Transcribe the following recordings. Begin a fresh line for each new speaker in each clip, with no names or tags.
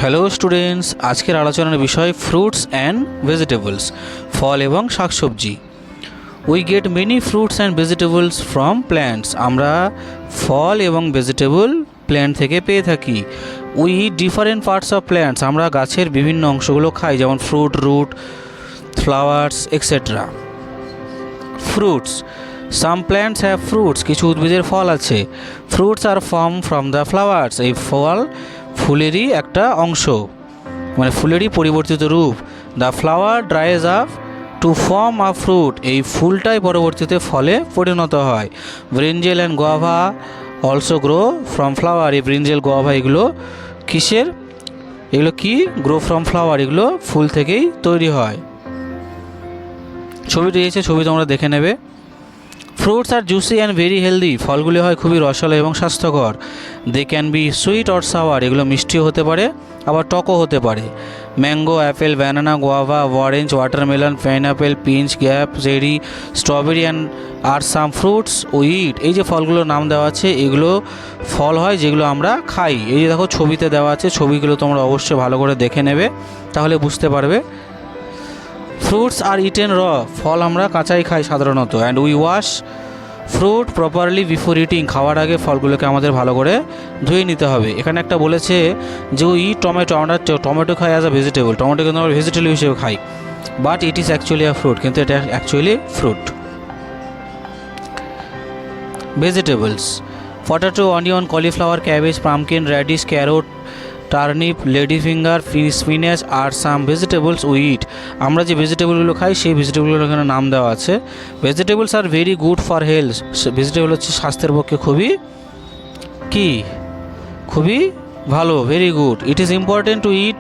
Hello students, আজকের আলোচনার বিষয় ফ্রুটস অ্যান্ড ভেজিটেবলস, ফল এবং শাকসবজি। We get many fruits and vegetables from plants. আমরা ফল এবং ভেজিটেবল প্ল্যান্ট থেকে পেয়ে থাকি। We eat different parts of plants. আমরা গাছের বিভিন্ন অংশগুলো খাই, যেমন fruit, root, flowers etcetera. Fruits, some plants have fruits. কিছু উদ্ভিদের ফল আছে। Fruits are from the flowers. এই ফল ফুলেরই একটা অংশ, মানে ফুলেরই পরিবর্তিত রূপ। The flower dries up to form a fruit. এই ফুলটাই পরবর্তীতে ফলে পরিণত হয়। Brinjal and guava also grow from flower. এই ব্রিঞ্জেল, গোয়াভা এগুলো কিসের? এগুলো কি? Grow from flower. এগুলো ফুল থেকেই তৈরি হয়। ছবি দিয়েছে, ছবি তোমরা দেখে নেবে। ফ্রুটস আর জুসি অ্যান্ড ভেরি হেলদি। ফলগুলি হয় খুবই রসালো এবং স্বাস্থ্যকর। They can be sweet or sour. এগুলো মিষ্টিও হতে পারে, আবার টকও হতে পারে। Mango, apple, banana, guava, orange, watermelon, pineapple, peach, grape, cherry, strawberry and are some fruits we eat. এই যে ফলগুলোর নাম দেওয়া আছে, এগুলো ফল হয় যেগুলো আমরা খাই। এই যে দেখো ছবিতে দেওয়া আছে, ছবিগুলো তোমরা অবশ্যই ভালো করে দেখে নেবে, তাহলে বুঝতে পারবে। ফ্রুটস আর ইটেন র। ফল আমরা কাঁচাই খাই সাধারণত। And we wash fruit properly before eating. খাওয়ার আগে ফলগুলোকে আমাদের ভালো করে ধুয়ে নিতে হবে। এখানে একটা বলেছে যে উই টমেটো। আমরা টমেটো খাই অ্যাজ আ ভেজিটেবল। টমেটো কিন্তু আমরা ভেজিটেবল হিসেবে খাই, but it is actually a fruit. কিন্তু এটা actually fruit. Vegetables, potato, onion, cauliflower, cabbage, pumpkin, radish, carrot, turnip, lady finger, spinach are some vegetables we eat. আমরা যে ভেজিটেবলগুলো খাই সেই ভেজিটেবলগুলোর এখানে নাম দেওয়া আছে। Vegetables are very good for health. Vegetable হচ্ছে স্বাস্থ্যের পক্ষে খুবই খুবই ভালো, very good. It is important to eat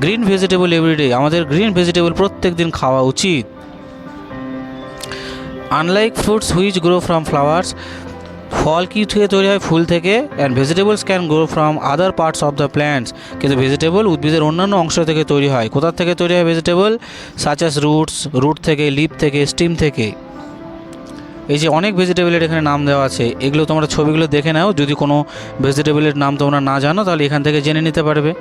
green vegetable everyday. আমাদের গ্রিন ভেজিটেবল প্রত্যেক দিন খাওয়া উচিত। Unlike fruits which grow from flowers. ফল কি থেকে তৈরি হয়? ফুল থেকে। And vegetables can grow from other parts of the plants. কিন্তু ভেজিটেবল উদ্ভিদের অন্যান্য অংশ থেকে তৈরি হয়। কোথা থেকে তৈরি হয় vegetable? Such as roots, root থেকে, লিপ থেকে, স্টিম থেকে। এই যে অনেক ভেজিটেবলের এখানে নাম দেওয়া আছে, এগুলো তোমরা ছবিগুলো দেখে নাও। যদি কোনো ভেজিটেবলের নাম তোমরা না জানো, তাহলে এখান থেকে জেনে নিতে পারবে।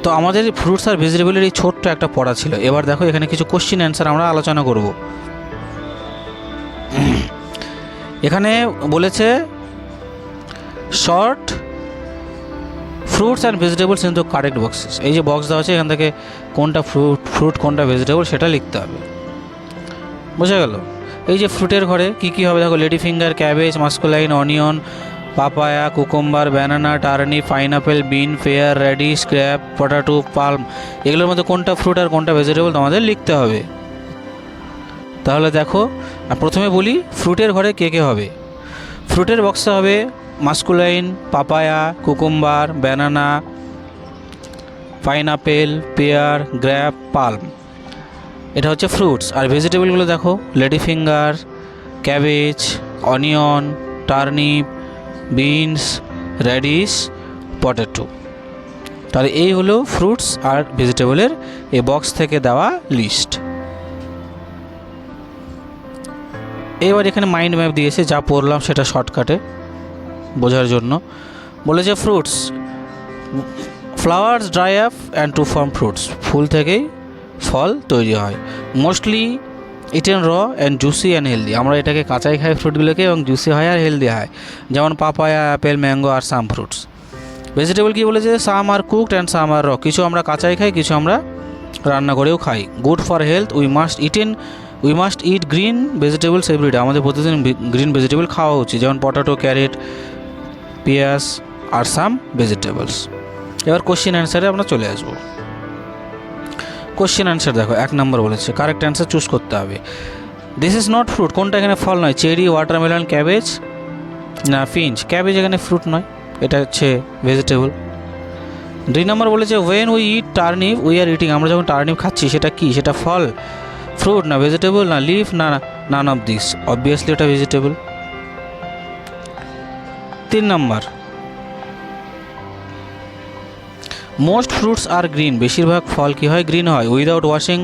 তো আমাদের ফ্রুটস আর ভেজিটেবলের এই ছোট্ট একটা পড়া ছিল। এবার দেখো এখানে কিছু কোশ্চেন অ্যান্সার আমরা আলোচনা করব। এখানে বলেছে short fruits and vegetables into correct boxes. এই যে বক্স দেওয়া আছে, এখান থেকে কোনটা ফ্রুট কোনটা ভেজিটেবল সেটা লিখতে হবে। বোঝা গেল? এই যে ফ্রুটের ঘরে কি কি হবে দেখো, lady finger, cabbage, masculine, onion, papaya, cucumber, banana, turnip, pineapple, bean, pear, radish, grape, potato, plum. এগুলোর মধ্যে কোনটা ফ্রুট আর কোনটা ভেজিটেবল তোমাদের লিখতে হবে। তাহলে দেখো, প্রথমে বলি ফ্রুটের ঘরে কে কে হবে। ফ্রুটের বক্সে হবে masculine, papaya, cucumber, banana, pineapple, pair, grape, palm. এটা হচ্ছে ফ্রুটস। আর ভেজিটেবলগুলো দেখো, lady finger, cabbage, onion, turnip, beans, radish, potato. তাহলে এই হলো ফ্রুটস আর ভেজিটেবলের এই বক্স থেকে দেওয়া লিস্ট। এবার এখানে মাইন্ড ম্যাপ দিয়েছে, যা পড়লাম সেটা শর্টকাটে বোঝার জন্য। বলেছে fruits, flowers dry up and to form fruits. ফুল থেকেই ফল তৈরি হয়। Mostly eaten raw and juicy and healthy. আমরা এটাকে কাঁচাই খাই ফ্রুটগুলোকে, এবং জুসি হয় আর হেলদি হয়, যেমন পাপায়া, অ্যাপেল, ম্যাঙ্গো আর সাম ফ্রুটস। ভেজিটেবল কি বলেছে? সাম আর কুকড অ্যান্ড সাম আর র। কিছু আমরা কাঁচাই খাই, কিছু আমরা রান্না করেও খাই। Good for health, we must eat green vegetables everyday. আমাদের প্রতিদিন গ্রিন ভেজিটেবল খাওয়া উচিত, যেমন পটেটো, ক্যারেট, পেঁয়াজ আর সাম ভেজিটেবলস। এবার কোশ্চেন অ্যান্সারে আমরা চলে আসবো। কোশ্চেন অ্যান্সার দেখো, 1 নম্বর বলেছে কারেক্ট অ্যান্সার চুজ করতে হবে। দিস ইজ নট ফ্রুট, কোনটা এখানে ফল নয়? চেরি, ওয়াটারমেলন, ক্যাবেজ না ফিঞ্চ। ক্যাবেজ এখানে ফ্রুট নয়, এটা হচ্ছে ভেজিটেবল। 2 নম্বর বলেছে when we eat turnip we are eating. আমরা যখন টার্নিপ খাচ্ছি সেটা কি? সেটা ফল, ফ্রুট না ভেজিটেবল না লিফ না নান অফ দিস। অবভিয়াসলি এটা vegetable. 3 number, most fruits are green. বেশিরভাগ ফল কি হয়? গ্রিন হয়। Without washing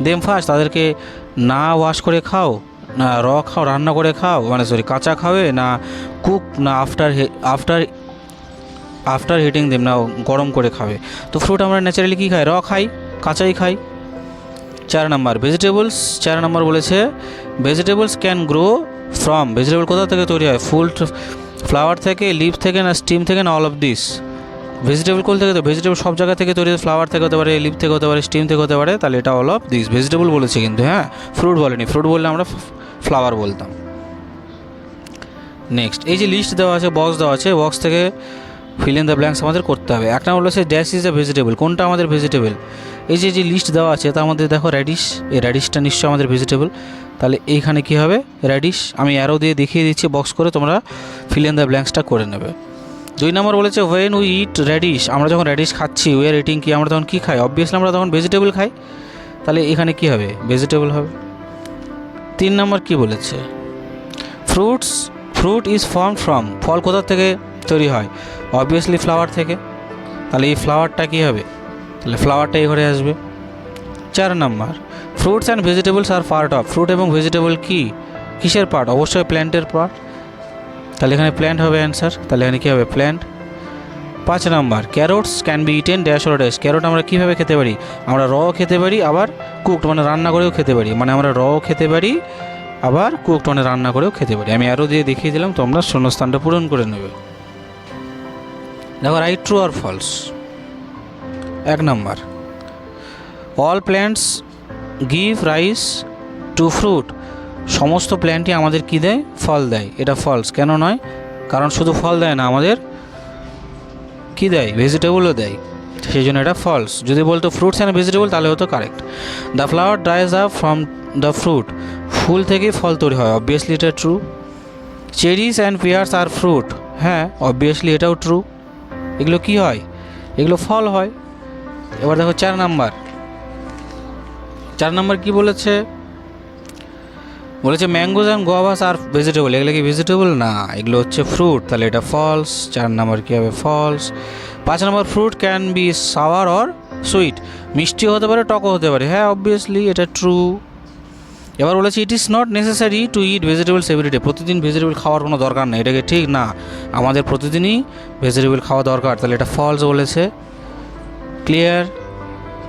them first. তাদেরকে না ওয়াশ করে খাও, না র খাও, রান্না করে খাও, মানে কাঁচা খাবে, না কুক, না আফটার আফটার হিটিং দেম না গরম করে খাবে। তো ফ্রুট আমরা ন্যাচারালি কী খাই? র খাই, কাঁচাই খাই। 4 নাম্বার ভেজিটেবলস, 4 নাম্বার বলেছে vegetables can grow from, vegetable কোথা থেকে তৈরি হয়? ফুল, ফ্লাওয়ার থেকে, লিভ থেকে, না স্টিম থেকে, না অল অফ দিস? ভেজিটেবল কোল থেকে? তো ভেজিটেবল সব জায়গা থেকে তৈরি, ফ্লাওয়ার থেকে হতে পারে, লিভ থেকে হতে পারে, স্টিম থেকে হতে পারে, তাহলে এটা অল অফ দিস। ভেজিটেবল বলেছে কিন্তু, হ্যাঁ, ফ্রুট বলেনি। ফ্রুট বললে আমরা ফ্লাওয়ার বলতাম। নেক্সট, এই যে লিস্ট দেওয়া আছে, বক্স দেওয়া আছে, বক্স থেকে ফিল ইন দ্য ব্ল্যাঙ্কস আমাদের করতে হবে। এক নম্বর বলেছে ড্যাশ ইজ দ্য ভেজিটেবল, কোনটা আমাদের ভেজিটেবল? এই যে লিস্ট দেওয়া আছে তার মধ্যে দেখো র্যাডিশ, এই র্যাডিশটা নিশ্চয়ই আমাদের ভেজিটেবল, তাহলে এইখানে কী হবে? র্যাডিশ। আমি অ্যারো দিয়ে দেখিয়ে দিচ্ছি বক্স করে, তোমরা ফিল ইন দ্য ব্ল্যাঙ্কসটা করে নেবে। 2 নম্বর বলেছে ওয়েন উই ইট র্যাডিশ, আমরা যখন র্যাডিশ খাচ্ছি, উই আর ইটিং কি, আমরা তখন কী খাই? অবভিয়াসলি আমরা তখন ভেজিটেবল খাই, তাহলে এখানে কী হবে? ভেজিটেবল হবে। 3 নম্বর কী বলেছে? ফ্রুট ইজ ফর্ম ফ্রম, ফল কোথা থেকে তৈরি হয়? অবভিয়াসলি ফ্লাওয়ার থেকে, তাহলে এই ফ্লাওয়ারটা কী হবে? তাহলে ফ্লাওয়ারটাই ঘরে আসবে। 4 নম্বর fruits and vegetables are part of, fruit এবং ভেজিটেবল কি, কিসের পার্ট? অবশ্যই প্ল্যান্টের পার্ট, তাহলে এখানে প্ল্যান্ট হবে অ্যান্সার, তাহলে এখানে কী হবে? Plant. 5 number carrots can be eaten dash or dash, carrot আমরা কীভাবে খেতে পারি? আমরা র খেতে পারি, আবার কুকড মানে রান্না করেও খেতে পারি, মানে আমরা র খেতে পারি, আবার কুকড মানে রান্না করেও খেতে পারি। আমি আরও দিয়ে দেখিয়ে দিলাম, তোমরা শূন্যস্থানটা পূরণ করে নেবে। দেখো রাইট, ট্রু আর ফলস। 1 নম্বর all plants give rise to fruit, সমস্ত প্ল্যান্টই আমাদের কী দেয়? ফল দেয়। এটা ফলস। কেন নয়? কারণ শুধু ফল দেয় না, আমাদের কী দেয়? ভেজিটেবলও দেয়, সেই জন্য এটা ফলস। যদি বলতো ফ্রুটস অ্যান্ড ভেজিটেবল তাহলে হতো correct. The flower dries up from the fruit, ফুল থেকে ফল তৈরি হয়, অবভিয়াসলি এটা true. Cherries and pears are fruit, হ্যাঁ অবভিয়াসলি এটাও ট্রু। এগুলো কি হয়? এগুলো ফল হয়। এবার দেখো 4 নাম্বার, 4 নাম্বার কী বলেছে? বলেছে ম্যাঙ্গোজ অ্যান্ড গোয়াভাস আর ভেজিটেবল, এগুলো কি ভেজিটেবল? না, এগুলো হচ্ছে ফ্রুট, তাহলে এটা ফলস। 4 নাম্বার কী হবে? False. 5 number fruit can be sour or sweet, মিষ্টি হতে পারে, টকও হতে পারে, হ্যাঁ অবভিয়াসলি এটা ট্রু। এবার বলেছে it is not necessary to eat vegetables everyday, প্রতিদিন ভেজিটেবল খাওয়ার কোনো দরকার নেই, এটাকে ঠিক না, আমাদের প্রতিদিনই ভেজিটেবল খাওয়া দরকার, তাহলে এটা ফলস বলেছে। ক্লিয়ার?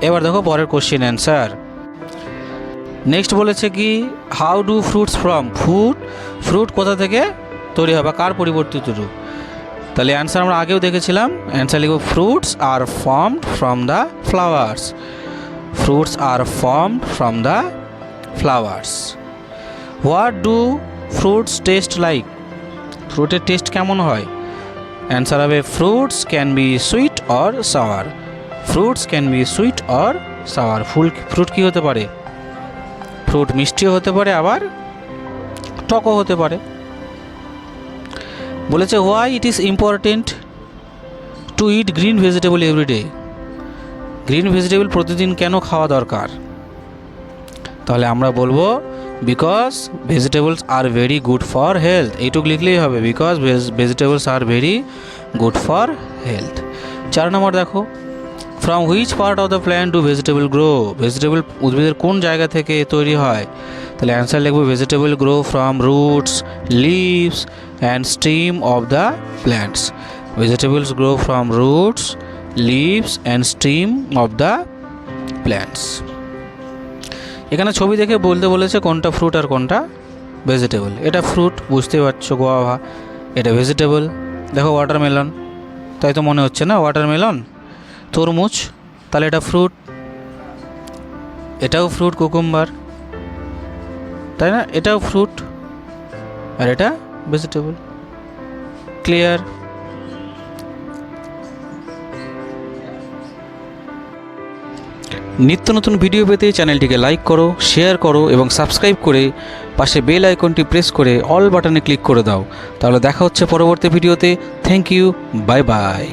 এবার দেখো পরের কোশ্চেন অ্যান্সার। নেক্সট বলেছে কি how do fruits from, fruit কোথা থেকে তৈরি হয় বা কার পরিবর্তিত রূপ? তাহলে অ্যান্সার আমরা আগেও দেখেছিলাম, অ্যান্সার লিখব fruits are formed from the flowers, fruits are formed from the flowers. What do fruits taste like, ফ্রুটের টেস্ট কেমন হয়? অ্যান্সার হবে fruits can be sweet or sour, fruits can be sweet or sour. Fruit কী হতে পারে? Fruit মিষ্টিও হতে পারে, আবার টকও হতে পারে। বলেছে why it is important to eat green vegetable everyday, green vegetable প্রতিদিন কেন খাওয়া দরকার? তাহলে আমরা বলবো because vegetables are very good for health, এইটুকু লিখলেই হবে, because vegetables are very good for health. 4 number দেখো from which part of the plant do vegetable grow, vegetable উদ্ভিদের কোন জায়গা থেকে তৈরি হয়? তাহলে অ্যান্সার লিখবো vegetable grow from roots, leaves and stem of the plants, vegetables grow from roots, leaves and stem of the plants. এখানে ছবি দেখে বলতে বলেছে কোনটা ফ্রুট আর কোনটা ভেজিটেবল। এটা ফ্রুট, বুঝতে পারছো, গোয়াভা। এটা ভেজিটেবল, দেখো ওয়াটারমেলন, তাই তো মনে হচ্ছে না? ওয়াটারমেলন, তরমুজ, তাহলে এটা ফ্রুট, এটাও ফ্রুট, কুকুম্বার, তাই না? এটাও ফ্রুট, আর এটা ভেজিটেবল। ক্লিয়ার? নিত্য নতুন ভিডিও পেতে চ্যানেলটিকে লাইক করো, শেয়ার করো এবং সাবস্ক্রাইব করে পাশে বেল আইকনটি প্রেস করে অল বাটনে ক্লিক করে দাও। তাহলে দেখা হচ্ছে পরবর্তী ভিডিওতে। Thank you, bye by.